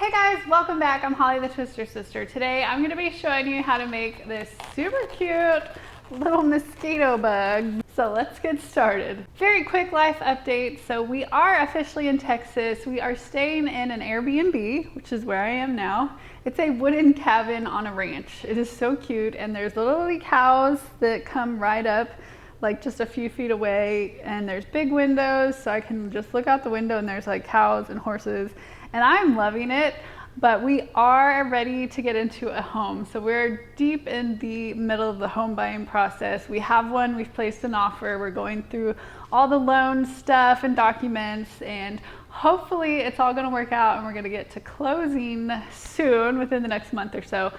Hey guys, welcome back. I'm Holly the Twister Sister. Today I'm going to be showing you how to make this super cute little mosquito bug. So let's get started. Very quick life update. So we are officially in Texas. We are staying in an Airbnb, which is where I am now. It's a wooden cabin on a ranch. It is so cute, and there's little cows that come right up like just a few feet away, and there's big windows so I can just look out the window and there's like cows and horses, and I'm loving it. But we are ready to get into a home. So we're deep in the middle of the home buying process. We have one, we've placed an offer. We're going through all the loan stuff and documents, and hopefully it's all gonna work out and we're gonna get to closing soon, within the next month or so.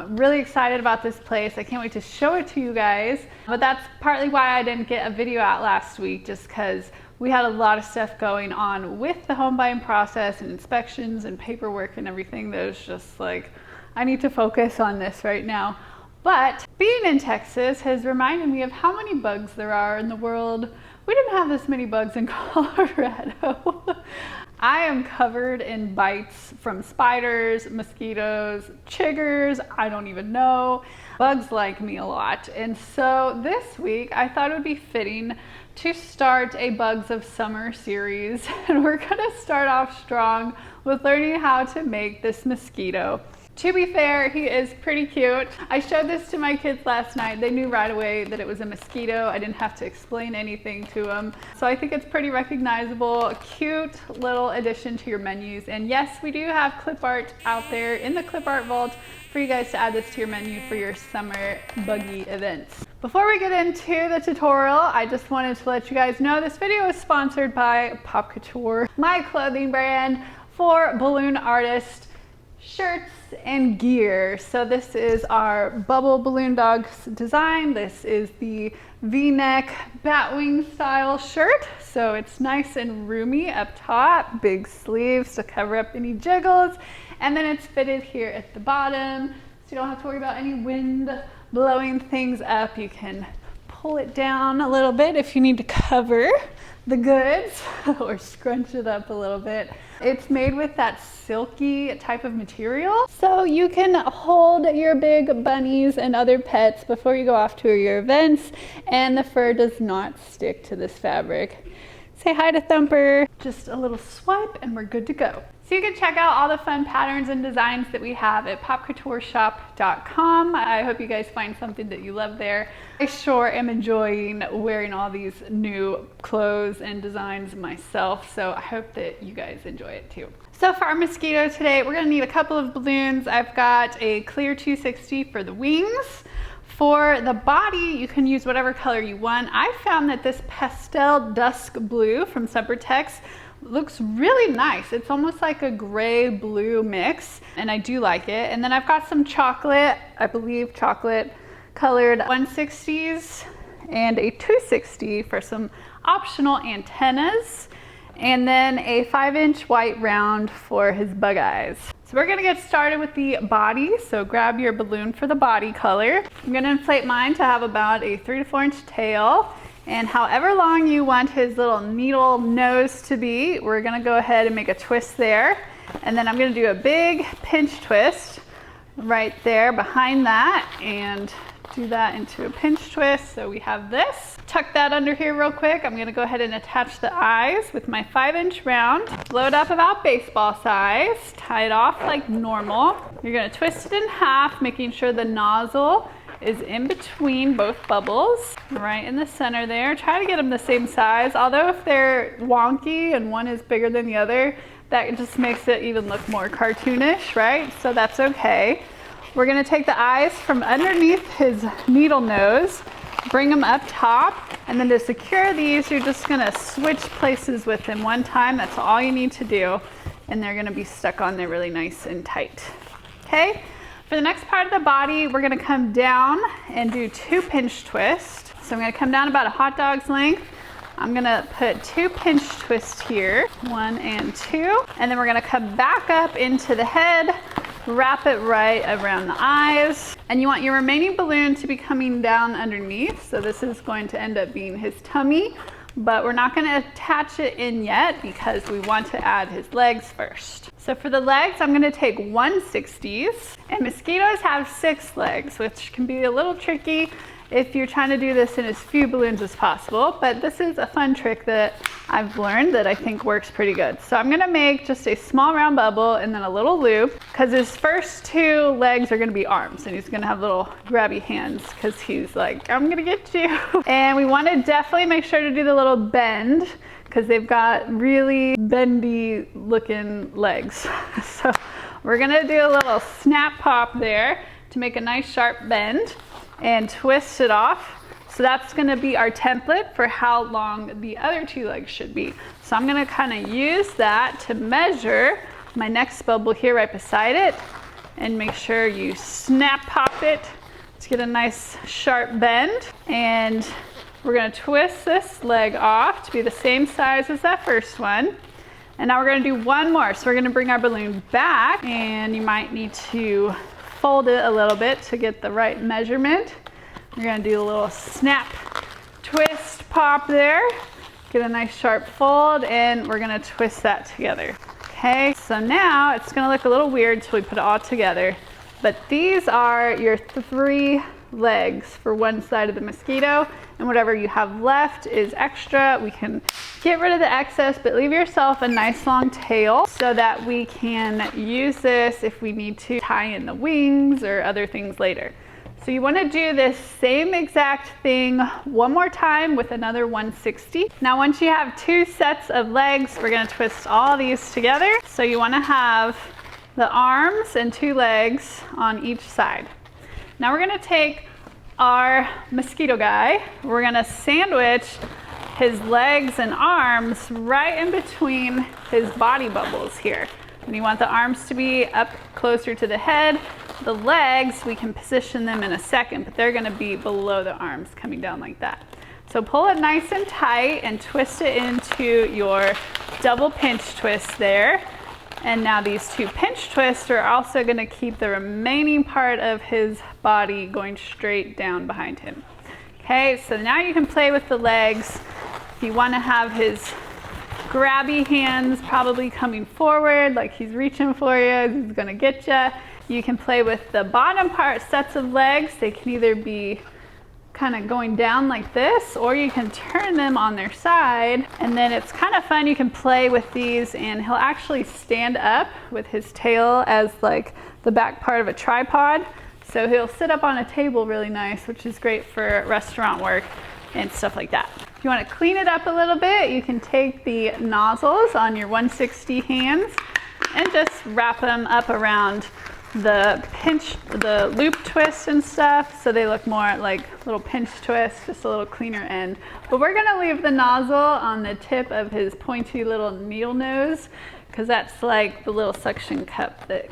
Really excited about this place. I can't wait to show it to you guys. But that's partly why I didn't get a video out last week, just because we had a lot of stuff going on with the home buying process and inspections and paperwork and everything that was just like, I need to focus on this right now. But being in Texas has reminded me of how many bugs there are in the world. We didn't have this many bugs in Colorado. I am covered in bites from spiders, mosquitoes, chiggers, I don't even know. Bugs like me a lot. And so this week I thought it would be fitting to start a Bugs of Summer series. And we're gonna start off strong with learning how to make this mosquito. To be fair, he is pretty cute. I showed this to my kids last night. They knew right away that it was a mosquito. I didn't have to explain anything to them. So I think it's pretty recognizable. A cute little addition to your menus. And yes, we do have clip art out there in the clip art vault for you guys to add this to your menu for your summer buggy events. Before we get into the tutorial, I just wanted to let you guys know this video is sponsored by Pop Couture, my clothing brand for balloon artists, shirts and gear. So this is our bubble balloon dogs design. This is the V-neck batwing style shirt. So it's nice and roomy up top, big sleeves to cover up any jiggles. And then it's fitted here at the bottom, so you don't have to worry about any wind blowing things up. You can pull it down a little bit if you need to cover the goods or scrunch it up a little bit. It's made with that silky type of material, so you can hold your big bunnies and other pets before you go off to your events, and the fur does not stick to this fabric. Say hi to Thumper. Just a little swipe and we're good to go. So you can check out all the fun patterns and designs that we have at popcoutureshop.com. I hope you guys find something that you love there. I sure am enjoying wearing all these new clothes and designs myself, so I hope that you guys enjoy it too. So for our mosquito today, we're gonna need a couple of balloons. I've got a clear 260 for the wings. For the body, you can use whatever color you want. I found that this pastel dusk blue from Supertex looks really nice. It's almost like a gray blue mix, and I do like it. And then I've got some chocolate, I believe chocolate colored 160s and a 260 for some optional antennas, and then a 5-inch white round for his bug eyes. So we're gonna get started with the body. So grab your balloon for the body color. I'm gonna inflate mine to have about a 3 to 4 inch tail. And however long you want his little needle nose to be, we're gonna go ahead and make a twist there. And then I'm gonna do a big pinch twist right there behind that, and do that into a pinch twist. So we have this. Tuck that under here real quick. I'm gonna go ahead and attach the eyes with my 5-inch round. Blow it up about baseball size. Tie it off like normal. You're gonna twist it in half, making sure the nozzle is in between both bubbles, right in the center there. Try to get them the same size, although if they're wonky and one is bigger than the other, that just makes it even look more cartoonish, right? So that's okay. We're gonna take the eyes from underneath his needle nose, bring them up top, and then to secure these, you're just gonna switch places with them one time. That's all you need to do, and they're gonna be stuck on there really nice and tight, okay? For the next part of the body, we're gonna come down and do 2 pinch twists. So I'm gonna come down about a hot dog's length. I'm gonna put 2 pinch twists here, 1 and 2, and then we're gonna come back up into the head, wrap it right around the eyes, and you want your remaining balloon to be coming down underneath. So this is going to end up being his tummy. but we're not gonna attach it in yet because we want to add his legs first. So for the legs, I'm gonna take 1/60s, and mosquitoes have 6 legs, which can be a little tricky if you're trying to do this in as few balloons as possible, but this is a fun trick that I've learned that I think works pretty good. So I'm gonna make just a small round bubble and then a little loop, because his first 2 legs are gonna be arms, and he's gonna have little grabby hands because he's like, I'm gonna get you. And we wanna definitely make sure to do the little bend, because they've got really bendy looking legs. So we're gonna do a little snap pop there to make a nice sharp bend and twist it off. So that's gonna be our template for how long the other 2 legs should be. So I'm gonna kind of use that to measure my next bubble here right beside it, and make sure you snap pop it to get a nice sharp bend. And we're gonna twist this leg off to be the same size as that first one. And now we're gonna do one more. So we're gonna bring our balloon back, and you might need to fold it a little bit to get the right measurement. We're gonna do a little snap, twist, pop there. Get a nice sharp fold, and we're gonna twist that together. Okay, so now it's gonna look a little weird until we put it all together. But these are your 3 legs for one side of the mosquito, and whatever you have left is extra. We can get rid of the excess, but leave yourself a nice long tail so that we can use this if we need to tie in the wings or other things later. So you want to do this same exact thing one more time with another 1/60. Now once you have 2 sets of legs, we're going to twist all these together. So you want to have the arms and 2 legs on each side. Now we're gonna take our mosquito guy, we're gonna sandwich his legs and arms right in between his body bubbles here. And you want the arms to be up closer to the head. The legs, we can position them in a second, but they're gonna be below the arms, coming down like that. So pull it nice and tight and twist it into your double pinch twist there. And now these 2 pinch twists are also gonna keep the remaining part of his body going straight down behind him. Okay, so now you can play with the legs. If you wanna have his grabby hands probably coming forward, like he's reaching for you, he's gonna get you. You can play with the bottom part sets of legs. They can either be kind of going down like this, or you can turn them on their side, and then it's kind of fun. You can play with these, and he'll actually stand up with his tail as like the back part of a tripod. So he'll sit up on a table really nice, which is great for restaurant work and stuff like that. If you want to clean it up a little bit, you can take the nozzles on your 1/60 hands and just wrap them up around the loop twist and stuff, so they look more like little pinch twists, just a little cleaner end. But we're gonna leave the nozzle on the tip of his pointy little needle nose, because that's like the little suction cup that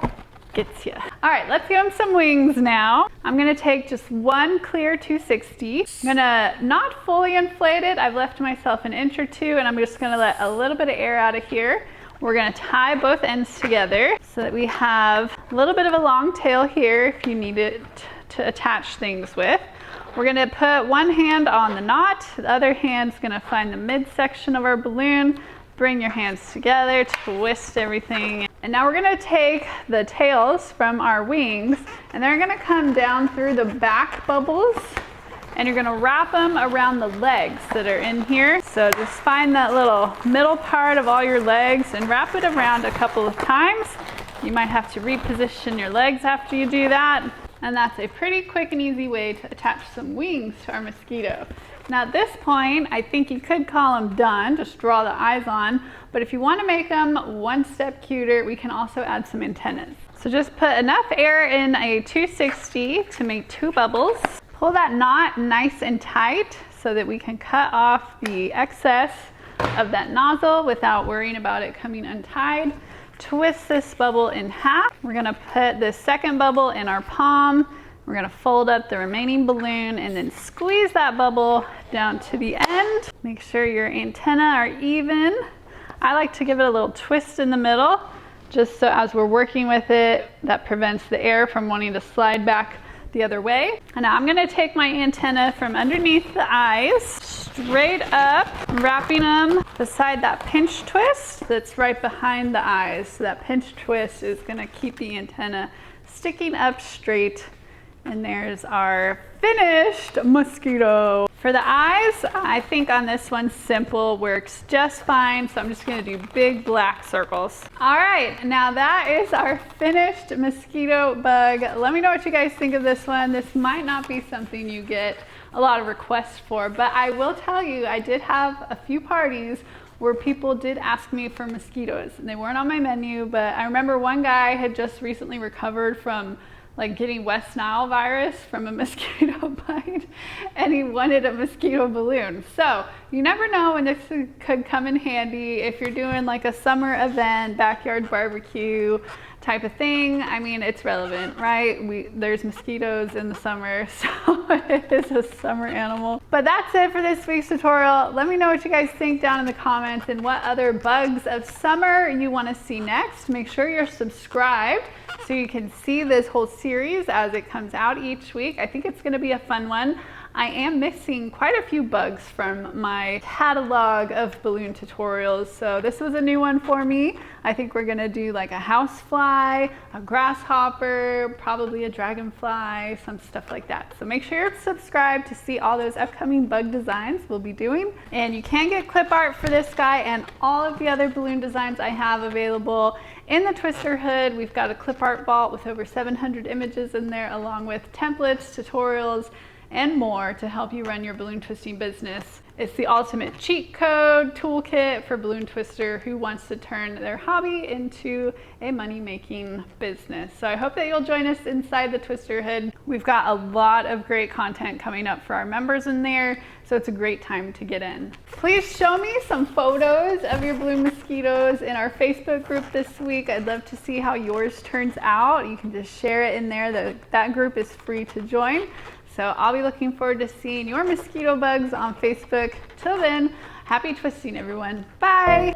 gets you. All right, let's give him some wings now. I'm gonna take just 1 clear 260. I'm gonna not fully inflate it. I've left myself an inch or 2, and I'm just gonna let a little bit of air out of here. We're gonna tie both ends together so that we have a little bit of a long tail here if you need it to attach things with. We're gonna put one hand on the knot, the other hand's gonna find the midsection of our balloon. Bring your hands together, twist everything. And now we're gonna take the tails from our wings, and they're gonna come down through the back bubbles, and you're gonna wrap them around the legs that are in here. So just find that little middle part of all your legs and wrap it around a couple of times. You might have to reposition your legs after you do that. And that's a pretty quick and easy way to attach some wings to our mosquito. Now at this point, I think you could call them done, just draw the eyes on. But if you wanna make them one step cuter, we can also add some antennas. So just put enough air in a 260 to make 2 bubbles. Pull that knot nice and tight so that we can cut off the excess of that nozzle without worrying about it coming untied. Twist this bubble in half. We're gonna put the second bubble in our palm. We're gonna fold up the remaining balloon and then squeeze that bubble down to the end. Make sure your antennae are even. I like to give it a little twist in the middle, just so as we're working with it, that prevents the air from wanting to slide back the other way. And now I'm gonna take my antenna from underneath the eyes, straight up, wrapping them beside that pinch twist that's right behind the eyes. So that pinch twist is gonna keep the antenna sticking up straight. And there's our finished mosquito. For the eyes, I think on this one, simple works just fine. So I'm just gonna do big black circles. All right, now that is our finished mosquito bug. Let me know what you guys think of this one. This might not be something you get a lot of requests for, but I will tell you, I did have a few parties where people did ask me for mosquitoes, and they weren't on my menu, but I remember one guy had just recently recovered from like getting West Nile virus from a mosquito bite, and he wanted a mosquito balloon. So you never know when this could come in handy if you're doing like a summer event, backyard barbecue type of thing. I mean, it's relevant, right? There's mosquitoes in the summer, so it is a summer animal. But that's it for this week's tutorial. Let me know what you guys think down in the comments and what other bugs of summer you want to see next. Make sure you're subscribed so you can see this whole series as it comes out each week. I think it's going to be a fun one. I am missing quite a few bugs from my catalog of balloon tutorials, so this was a new one for me. I think we're gonna do like a housefly, a grasshopper, probably a dragonfly, some stuff like that. So make sure you're subscribed to see all those upcoming bug designs we'll be doing. And you can get clip art for this guy and all of the other balloon designs I have available in the Twister Hood. We've got a clip art vault with over 700 images in there, along with templates, tutorials, and more to help you run your balloon twisting business. It's the ultimate cheat code toolkit for balloon twister who wants to turn their hobby into a money-making business. So I hope that you'll join us inside the Twister Hood. We've got a lot of great content coming up for our members in there, so it's a great time to get in. Please show me some photos of your balloon mosquitoes in our Facebook group this week. I'd love to see how yours turns out. You can just share it in there. That group is free to join. So I'll be looking forward to seeing your mosquito bugs on Facebook. Till then, happy twisting, everyone. Bye.